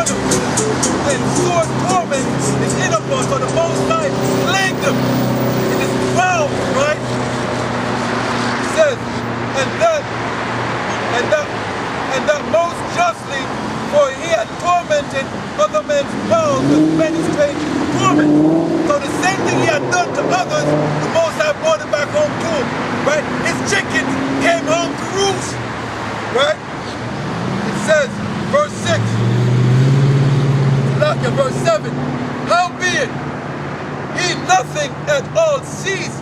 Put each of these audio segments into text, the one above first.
them, and sore torment is in upon. So the Most High plagued them in this crowd, right? It says, and that most justly, for he had tormented other men's mouths with many strange torments. So the same thing he had done to others, the Most High brought it back home to him, right? His chickens came home to roost, right? It says, verse 6, look at verse 7, howbeit he nothing at all ceased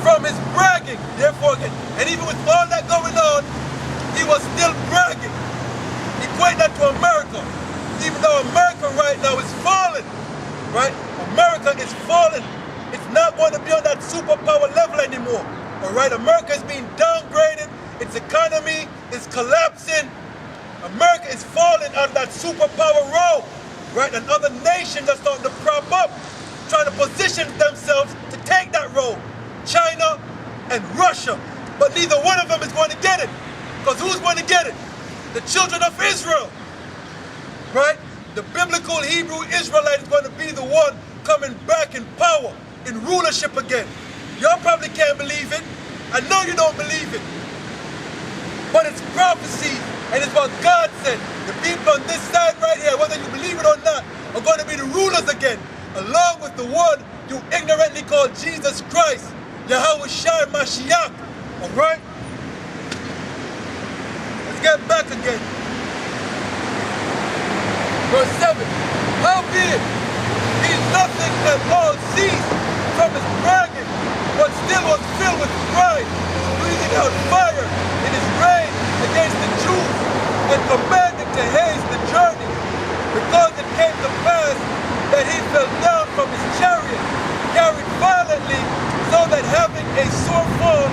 from his bragging, therefore again, and even with all that going on, he was still bragging. Equate that to America. Even though America right now is falling, right? America is falling. It's not going to be on that superpower level anymore. All right, America is being downgraded. Its economy is collapsing. America is falling out of that superpower role, right? And other nations are starting to prop up, trying to position themselves to take that role. China and Russia. But neither one of them is going to get it. Because who's going to get it? The children of Israel, right? The biblical Hebrew Israelite is going to be the one coming back in power, in rulership again. Y'all probably can't believe it. I know you don't believe it. But it's prophecy, and it's what God said. The people on this side right here, whether you believe it or not, are going to be the rulers again, along with the one you ignorantly call Jesus Christ, Yahweh Shai Mashiach, all right? Get back again. Verse 7. Howbeit he nothing at all ceased from his bragging, but still was filled with pride, breathing out fire in his rage against the Jews, and commanding to haste the journey, because it came to pass that he fell down from his chariot, carried violently, so that having a sore fall,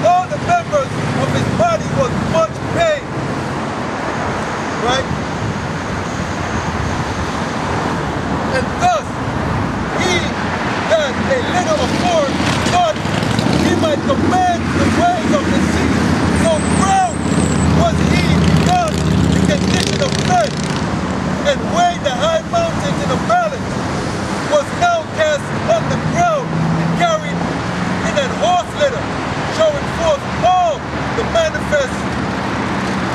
all the members of his body was much pain. Right? And thus he that a little afford thought he might command the waves of the sea. So proud was he beyond the condition of men, and weighed the high mountains in a balance, was now cast on the ground and carried in an horse litter, showing forth all the manifest,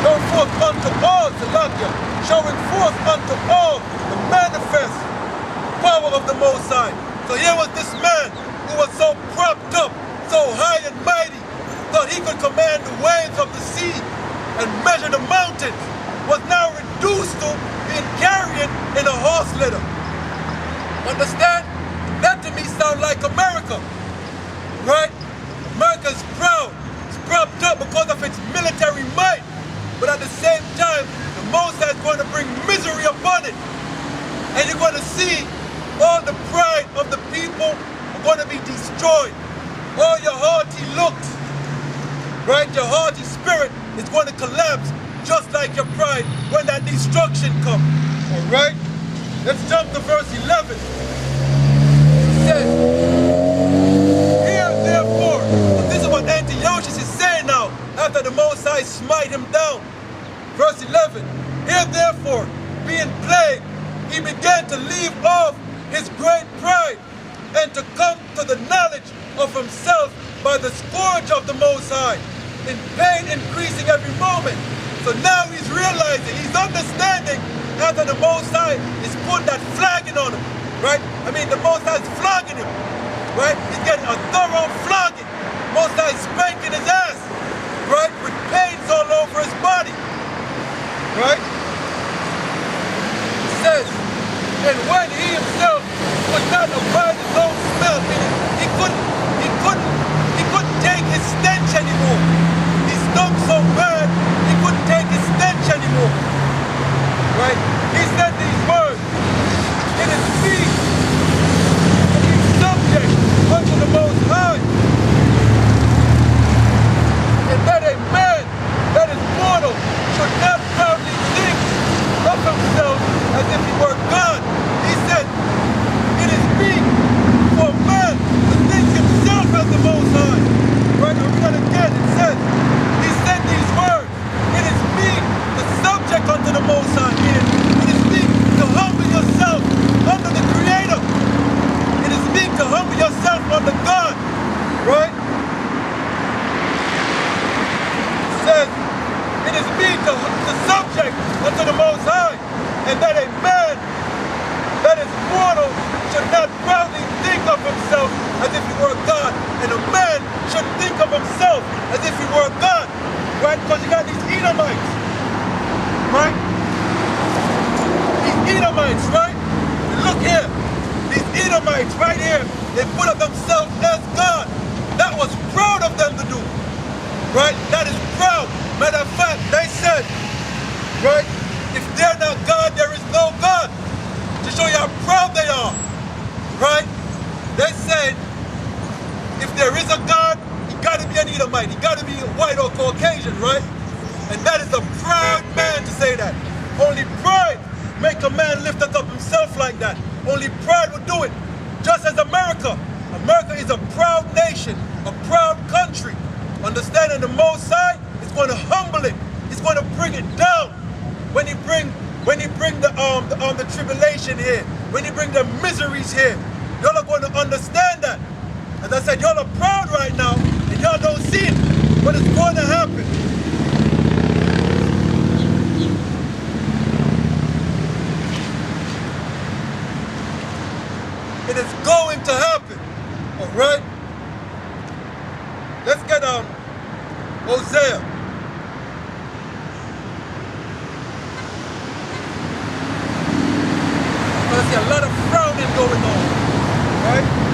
showing forth unto all, Salakia, showing forth unto all the manifest power of the Most High. So here was this man who was so propped up, so high and mighty, thought he could command the waves of the sea and measure the mountains, was now reduced to being carried in a horse litter. Understand? That to me sounds like America, right? America's proud. It's propped up because of its military might. But at the same time, the Most High is going to bring misery upon it. And you're going to see all the pride of the people are going to be destroyed. All your haughty looks, right? Your haughty spirit is going to collapse just like your pride when that destruction comes. All right? Let's jump to verse 11. It says, "Hear therefore," this is what Antiochus is saying now after the Most High smite him down. Verse 11, "Hear therefore, being plagued, he began to leave off his great pride, and to come to the knowledge of himself by the scourge of the Most High, in pain increasing every moment." So now he's realizing, he's understanding after the Most High is putting that flagging on him, right? I mean, the Most High is flogging him, right? He's getting a thorough flogging. Most High is spanking his ass, right? With pains all over his body, right? It says, "And when he himself could not abide his own smell," meaning he couldn't take his stench anymore. He stunk so bad, he couldn't take his stench anymore. Right? He said these words, "It is me to be subject right? It's right here. They put up themselves as God. That was proud of them to do. Right? That is proud. Matter of fact, they said, right? If they're not God, there is no God. To show you how proud they are. Right? They said, if there is a God, he got to be an Edomite. He got to be white or Caucasian, right? And that is a proud man to say that. Only pride make a man lift up himself like that. Only pride will do it. Just as America. America is a proud nation, a proud country. Understanding the Most High is going to humble it. He's going to bring it down. When he bring the tribulation here, when he bring the miseries here, y'all are going to understand that. As I said, y'all are proud right now, and y'all don't see it, but it's going to happen. It is going to happen. All right? Let's get Hosea. I see a lot of frowning going on. Right?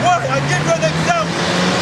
Why? I give you an example.